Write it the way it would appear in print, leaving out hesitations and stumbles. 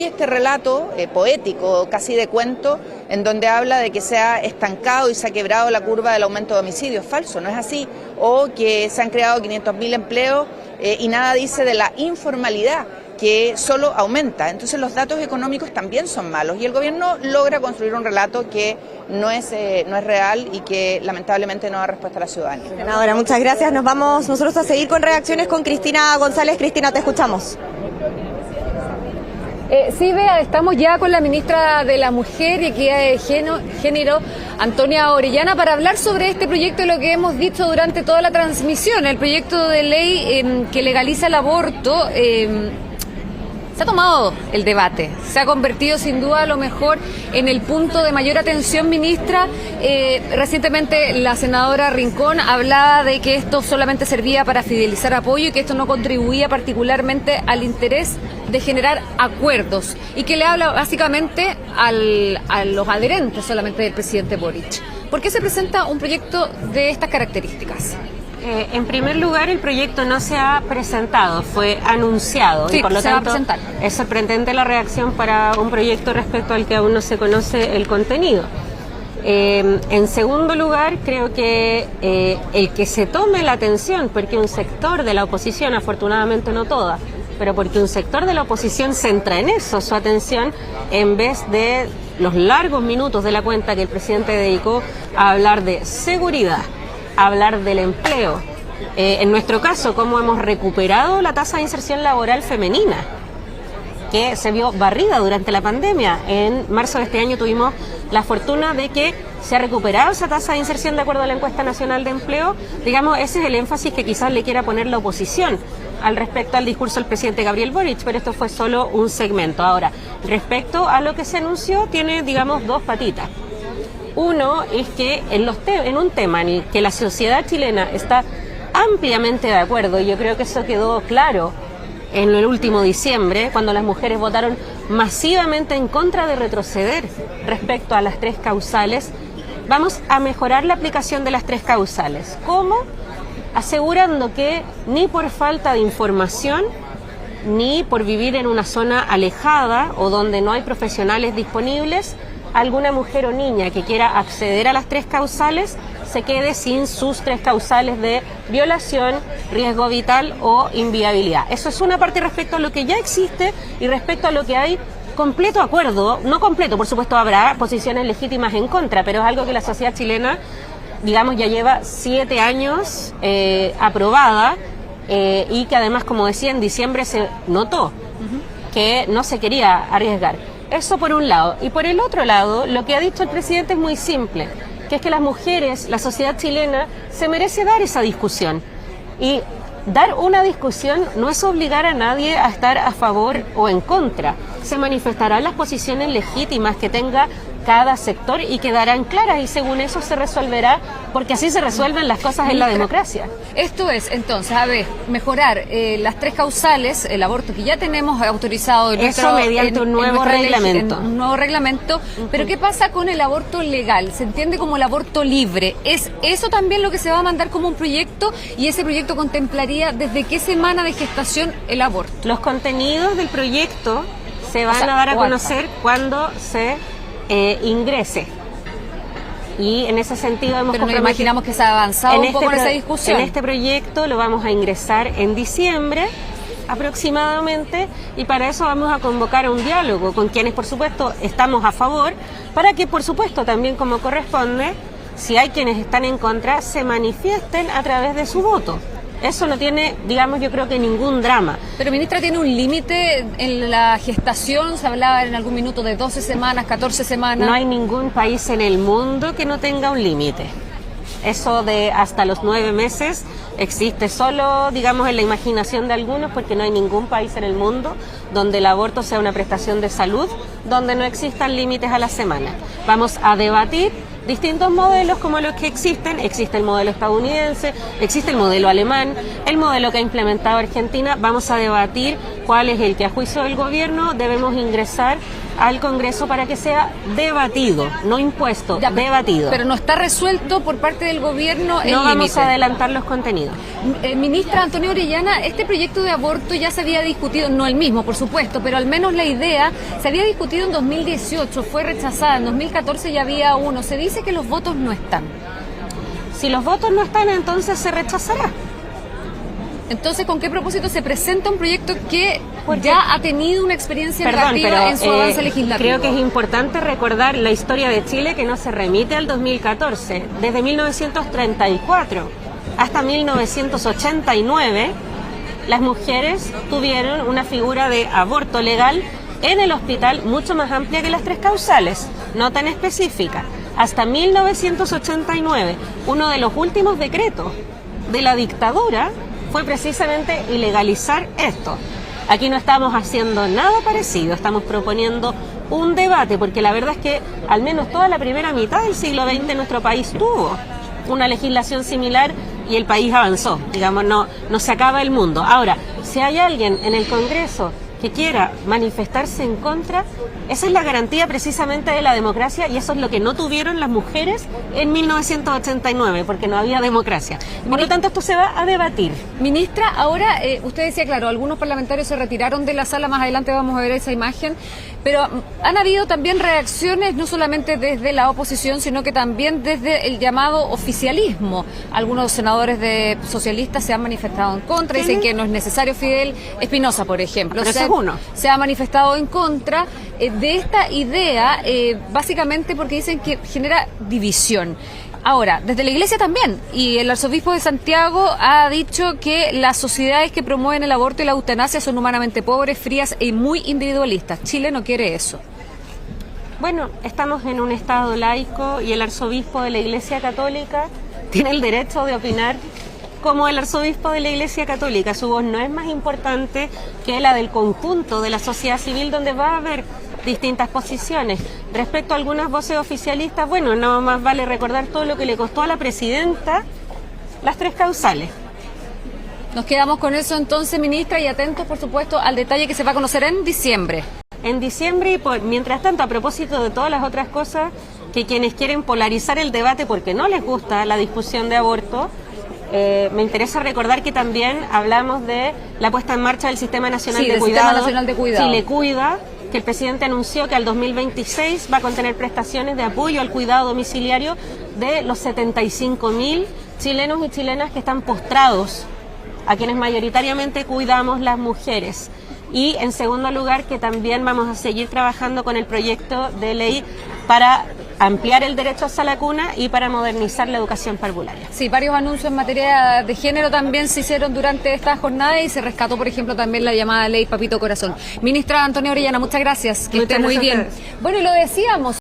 Este relato poético, casi de cuento, en donde habla de que se ha estancado y se ha quebrado la curva del aumento de homicidios, falso, no es así, o que se han creado 500.000 empleos y nada dice de la informalidad, que solo aumenta. Entonces los datos económicos también son malos y el gobierno logra construir un relato que no es real y que lamentablemente no da respuesta a la ciudadanía. Senadora, muchas gracias. Nos vamos nosotros a seguir con reacciones con Cristina González. Cristina, te escuchamos. Sí, Bea, estamos ya con la ministra de la Mujer y Equidad de Género, Antonia Orellana, para hablar sobre este proyecto y lo que hemos dicho durante toda la transmisión. El proyecto de ley que legaliza el aborto. Se ha tomado el debate, se ha convertido sin duda a lo mejor en el punto de mayor atención, ministra. Recientemente la senadora Rincón hablaba de que esto solamente servía para fidelizar apoyo y que esto no contribuía particularmente al interés de generar acuerdos y que le habla básicamente a los adherentes solamente del presidente Boric. ¿Por qué se presenta un proyecto de estas características? En primer lugar, el proyecto no se ha presentado, fue anunciado. Sí, y por lo se va a tanto presentar. Es sorprendente la reacción para un proyecto respecto al que aún no se conoce el contenido. En segundo lugar, creo que el que se tome la atención, porque un sector de la oposición, afortunadamente no toda, pero porque un sector de la oposición centra en eso su atención, en vez de los largos minutos de la cuenta que el presidente dedicó a hablar de seguridad, hablar del empleo. En nuestro caso, cómo hemos recuperado la tasa de inserción laboral femenina, que se vio barrida durante la pandemia. En marzo de este año tuvimos la fortuna de que se ha recuperado esa tasa de inserción de acuerdo a la encuesta nacional de empleo. Digamos, ese es el énfasis que quizás le quiera poner la oposición al respecto al discurso del presidente Gabriel Boric, pero esto fue solo un segmento. Ahora, respecto a lo que se anunció, tiene, digamos, dos patitas. Uno es que en un tema en el que la sociedad chilena está ampliamente de acuerdo, y yo creo que eso quedó claro en el último diciembre, cuando las mujeres votaron masivamente en contra de retroceder respecto a las tres causales, vamos a mejorar la aplicación de las tres causales. ¿Cómo? Asegurando que ni por falta de información, ni por vivir en una zona alejada o donde no hay profesionales disponibles, alguna mujer o niña que quiera acceder a las tres causales se quede sin sus tres causales de violación, riesgo vital o inviabilidad. Eso es una parte respecto a lo que ya existe y respecto a lo que hay completo acuerdo, no completo, por supuesto habrá posiciones legítimas en contra, pero es algo que la sociedad chilena, digamos, ya lleva 7 años aprobada y que además, como decía, en diciembre se notó que no se quería arriesgar. Eso por un lado. Y por el otro lado, lo que ha dicho el presidente es muy simple, que es que las mujeres, la sociedad chilena, se merece dar esa discusión. Y dar una discusión no es obligar a nadie a estar a favor o en contra. Se manifestarán las posiciones legítimas que tenga cada sector y quedarán claras y según eso se resolverá, porque así se resuelven las cosas en la democracia. Esto es, entonces, a ver, mejorar las tres causales, el aborto que ya tenemos autorizado en eso mediante un nuevo reglamento. Un nuevo reglamento, pero ¿qué pasa con el aborto legal? Se entiende como el aborto libre. ¿Es eso también lo que se va a mandar como un proyecto y ese proyecto contemplaría desde qué semana de gestación el aborto? Los contenidos del proyecto se van a dar a conocer cuando se ingrese. Y en ese sentido hemos Pero nos imaginamos que se ha avanzado un poco en esa discusión. En este proyecto lo vamos a ingresar en diciembre aproximadamente y para eso vamos a convocar a un diálogo con quienes por supuesto estamos a favor, para que por supuesto también como corresponde, si hay quienes están en contra, se manifiesten a través de su voto. Eso no tiene, digamos, yo creo que ningún drama. Pero, ministra, ¿tiene un límite en la gestación? Se hablaba en algún minuto de 12 semanas, 14 semanas. No hay ningún país en el mundo que no tenga un límite. Eso de hasta los 9 meses existe solo, digamos, en la imaginación de algunos, porque no hay ningún país en el mundo donde el aborto sea una prestación de salud, donde no existan límites a la semana. Vamos a debatir distintos modelos como los que existen. Existe el modelo estadounidense, existe el modelo alemán, el modelo que ha implementado Argentina. Vamos a debatir cuál es el que a juicio del gobierno debemos ingresar al Congreso para que sea debatido, no impuesto, Ya, debatido. Pero no está resuelto por parte del gobierno el no vamos límite. a adelantar los contenidos. Ministra Antonia Orellana, este proyecto de aborto ya se había discutido, no el mismo, por supuesto, pero al menos la idea se había discutido en 2018, fue rechazada, en 2014 ya había uno. Se dice que los votos no están. Si los votos no están, entonces se rechazará. Entonces, ¿con qué propósito se presenta un proyecto que Porque- ya ha tenido una experiencia Perdón, negativa pero en su avance legislativo? creo que es importante recordar la historia de Chile, que no se remite al 2014. Desde 1934 hasta 1989, las mujeres tuvieron una figura de aborto legal en el hospital mucho más amplia que las 3 causales, no tan específica. Hasta 1989, uno de los últimos decretos de la dictadura fue precisamente ilegalizar esto. Aquí no estamos haciendo nada parecido, estamos proponiendo un debate, porque la verdad es que al menos toda la primera mitad del siglo XX nuestro país tuvo una legislación similar y el país avanzó, digamos, no se acaba el mundo. Ahora, si hay alguien en el Congreso que quiera manifestarse en contra, esa es la garantía precisamente de la democracia, y eso es lo que no tuvieron las mujeres en 1989, porque no había democracia. Por lo tanto, esto se va a debatir. Ministra, ahora usted decía, claro, algunos parlamentarios se retiraron de la sala, más adelante vamos a ver esa imagen, pero han habido también reacciones no solamente desde la oposición, sino que también desde el llamado oficialismo. Algunos senadores socialistas se han manifestado en contra, dicen que no es necesario. Fidel Espinosa, por ejemplo, Pero ese es uno. se ha manifestado en contra de esta idea, básicamente porque dicen que genera división. Ahora, desde la Iglesia también, y el arzobispo de Santiago ha dicho que las sociedades que promueven el aborto y la eutanasia son humanamente pobres, frías y muy individualistas. Chile no quiere eso. Bueno, estamos en un estado laico y el arzobispo de la Iglesia Católica tiene el derecho de opinar como el arzobispo de la Iglesia Católica. Su voz no es más importante que la del conjunto de la sociedad civil, donde va a haber distintas posiciones. Respecto a algunas voces oficialistas, bueno, no más vale recordar todo lo que le costó a la presidenta las 3 causales. Nos quedamos con eso entonces, ministra, y atentos, por supuesto, al detalle que se va a conocer en diciembre. En diciembre, y mientras tanto, a propósito de todas las otras cosas, que quienes quieren polarizar el debate porque no les gusta la discusión de aborto, me interesa recordar que también hablamos de la puesta en marcha del Sistema Nacional de Cuidado, Sistema Nacional de Cuidado. Chile Cuida, que el presidente anunció que al 2026 va a contener prestaciones de apoyo al cuidado domiciliario de los 75.000 chilenos y chilenas que están postrados, a quienes mayoritariamente cuidamos las mujeres. Y en segundo lugar, que también vamos a seguir trabajando con el proyecto de ley para ampliar el derecho a la cuna y para modernizar la educación parvularia. Sí, varios anuncios en materia de género también se hicieron durante esta jornada y se rescató, por ejemplo, también la llamada ley Papito Corazón. Ministra Antonia Orellana, muchas gracias, que esté muy bien. Bueno, y lo decíamos.